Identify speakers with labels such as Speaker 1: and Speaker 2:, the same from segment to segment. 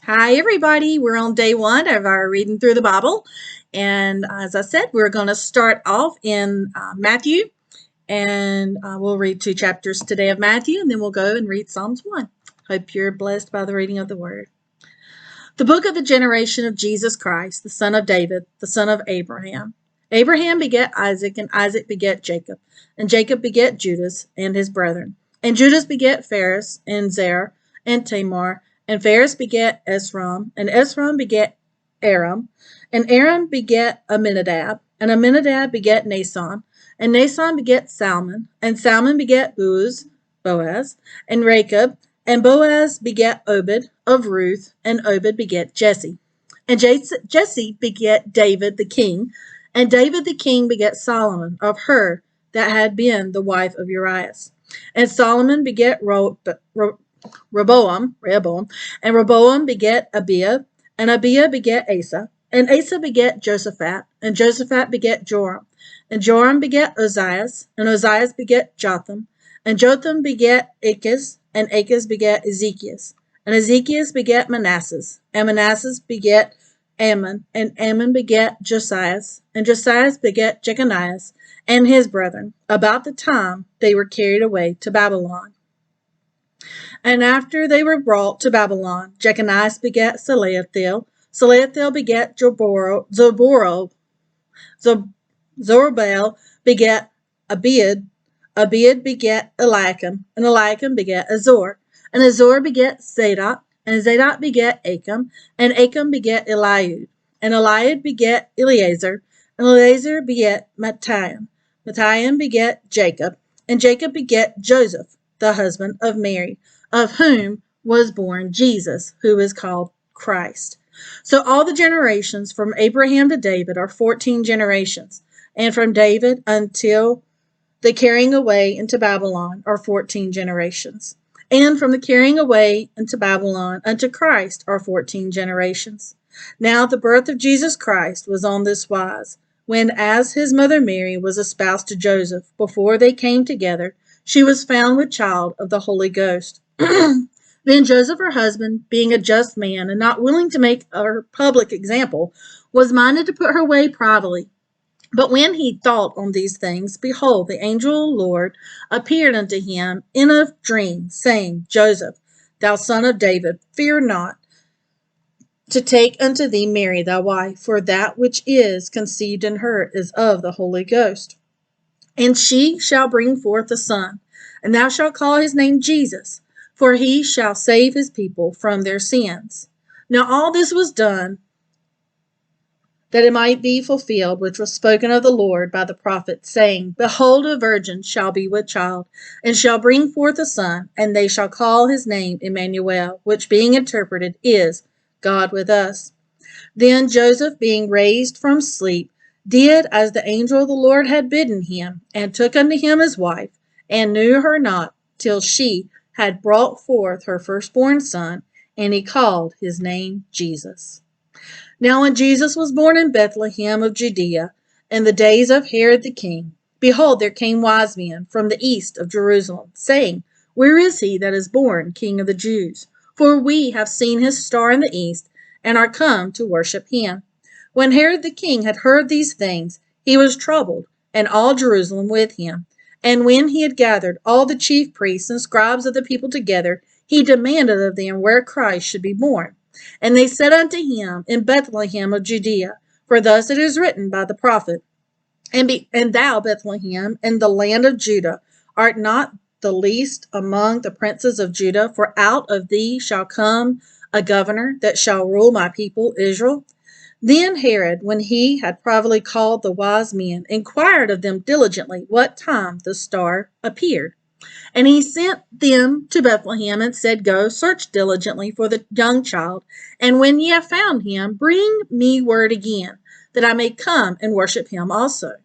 Speaker 1: Hi, everybody. We're on day one of our reading through the Bible. And as I said, we're going to start off in Matthew. And we'll read 2 chapters today of Matthew, and then we'll go and read Psalms 1. Hope you're blessed by the reading of the Word. The book of the generation of Jesus Christ, the son of David, the son of Abraham. Abraham begat Isaac, and Isaac begat Jacob. And Jacob begat Judas and his brethren. And Judas begat Phares, and Zerah, and Tamar. And Phares begat Esrom, and Esrom begat Aram, and Aram begat Amminadab, and Amminadab begat Nason, and Nason begat Salmon, and Salmon begat Boaz, and Rechab, and Boaz begat Obed of Ruth, and Obed begat Jesse. And Jesse begat David the king, and David the king begat Solomon of her that had been the wife of Urias. And Solomon begat Rehoboam, and Rehoboam begat Abiah, and Abiah begat Asa, and Asa begat Josaphat, and Josaphat begat Joram, and Joram begat Ozias, and Ozias begat Jotham, and Jotham begat Achaz, and Achaz begat Ezekias, and Ezekias begat Manasseh, and Manasseh begat Ammon, and Ammon begat Josias, and Josias begat Jeconias, and his brethren, about the time they were carried away to Babylon. And after they were brought to Babylon, Jeconias begat Salathiel, Salathiel begat Zorobabel begat Abiad, Abiad begat Eliakim, and Eliakim begat Azor, and Azor begat Zadok, and Zadok begat Achim, and Achim begat Eliud, and Eliud begat Eleazar, and Eleazar begat Matthiam, Matthiam begat Jacob, and Jacob begat Joseph, the husband of Mary, of whom was born Jesus, who is called Christ. So all the generations from Abraham to David are 14 generations, and from David until the carrying away into Babylon are 14 generations. And from the carrying away into Babylon unto Christ are 14 generations. Now the birth of Jesus Christ was on this wise, when as his mother Mary was espoused to Joseph, before they came together, she was found with child of the Holy Ghost. Then Joseph, her husband, being a just man, and not willing to make her public example, was minded to put her away privately. But when he thought on these things, behold, the angel of the Lord appeared unto him in a dream, saying, Joseph, thou son of David, fear not to take unto thee Mary thy wife, for that which is conceived in her is of the Holy Ghost. And she shall bring forth a son, and thou shalt call his name Jesus, for he shall save his people from their sins. Now all this was done that it might be fulfilled, which was spoken of the Lord by the prophet, saying, Behold, a virgin shall be with child, and shall bring forth a son, and they shall call his name Emmanuel, which being interpreted is God with us. Then Joseph, being raised from sleep, did as the angel of the Lord had bidden him, and took unto him his wife, and knew her not till she had brought forth her firstborn son, and he called his name Jesus. Now when Jesus was born in Bethlehem of Judea, in the days of Herod the king, behold, there came wise men from the east of Jerusalem, saying, Where is he that is born King of the Jews? For we have seen his star in the east, and are come to worship him. When Herod the king had heard these things, he was troubled, and all Jerusalem with him. And when he had gathered all the chief priests and scribes of the people together, he demanded of them where Christ should be born. And they said unto him, In Bethlehem of Judea, for thus it is written by the prophet, And thou, Bethlehem, in the land of Judah, art not the least among the princes of Judah, for out of thee shall come a governor that shall rule my people Israel. Then Herod, when he had privately called the wise men, inquired of them diligently what time the star appeared. And he sent them to Bethlehem, and said, Go, search diligently for the young child, and when ye have found him, bring me word again, that I may come and worship him also.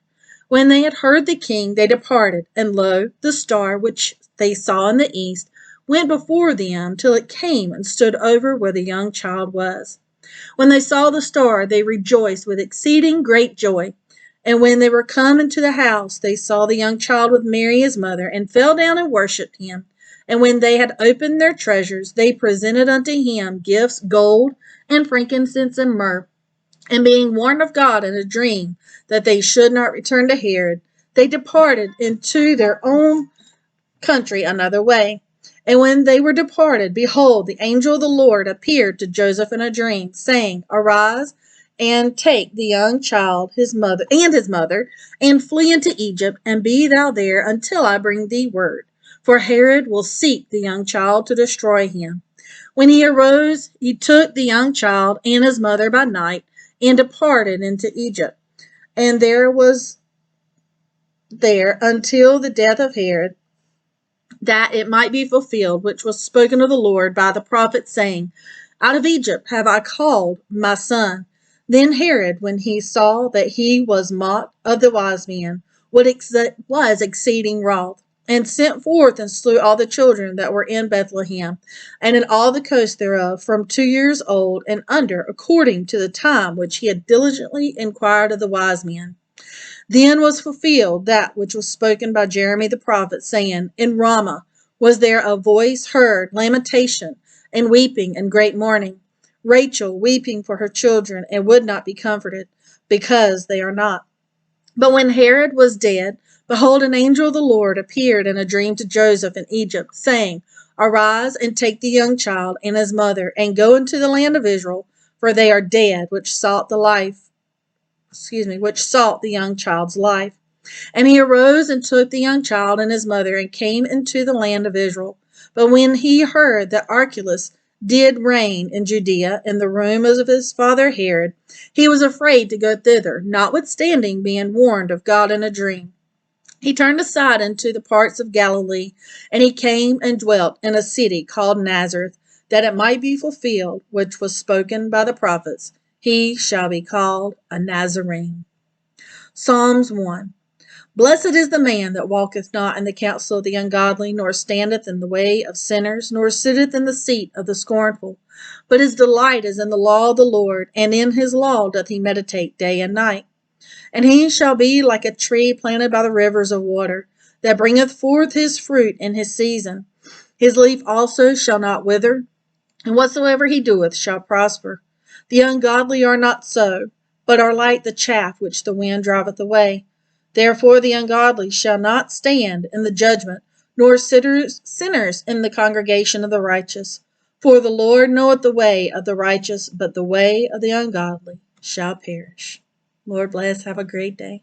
Speaker 1: When they had heard the king, they departed, and lo, the star which they saw in the east went before them till it came and stood over where the young child was. When they saw the star, they rejoiced with exceeding great joy. And when they were come into the house, they saw the young child with Mary his mother, and fell down and worshipped him. And when they had opened their treasures, they presented unto him gifts, gold, and frankincense, and myrrh. And being warned of God in a dream that they should not return to Herod, they departed into their own country another way. And when they were departed, behold, the angel of the Lord appeared to Joseph in a dream, saying, Arise and take the young child, his mother, and flee into Egypt, and be thou there until I bring thee word. For Herod will seek the young child to destroy him. When he arose, he took the young child and his mother by night, and departed into Egypt. And there was there until the death of Herod, that it might be fulfilled, which was spoken of the Lord by the prophet, saying, Out of Egypt have I called my son. Then Herod, when he saw that he was mocked of the wise men, was exceeding wroth, and sent forth and slew all the children that were in Bethlehem, and in all the coast thereof, from 2 years old and under, according to the time which he had diligently inquired of the wise men. Then was fulfilled that which was spoken by Jeremy the prophet, saying, In Ramah was there a voice heard, lamentation, and weeping, and great mourning. Rachel weeping for her children, and would not be comforted, because they are not. But when Herod was dead, behold, an angel of the Lord appeared in a dream to Joseph in Egypt, saying, Arise and take the young child and his mother, and go into the land of Israel, for they are dead, which sought the young child's life. And he arose and took the young child and his mother, and came into the land of Israel. But when he heard that Archelaus did reign in Judea in the room of his father Herod, he was afraid to go thither, notwithstanding being warned of God in a dream. He turned aside into the parts of Galilee, and he came and dwelt in a city called Nazareth, that it might be fulfilled, which was spoken by the prophets, He shall be called a Nazarene. Psalms 1. Blessed is the man that walketh not in the counsel of the ungodly, nor standeth in the way of sinners, nor sitteth in the seat of the scornful. But his delight is in the law of the Lord, and in his law doth he meditate day and night. And he shall be like a tree planted by the rivers of water, that bringeth forth his fruit in his season. His leaf also shall not wither, and whatsoever he doeth shall prosper. The ungodly are not so, but are like the chaff which the wind driveth away. Therefore the ungodly shall not stand in the judgment, nor sinners in the congregation of the righteous. For the Lord knoweth the way of the righteous, but the way of the ungodly shall perish. Lord bless. Have a great day.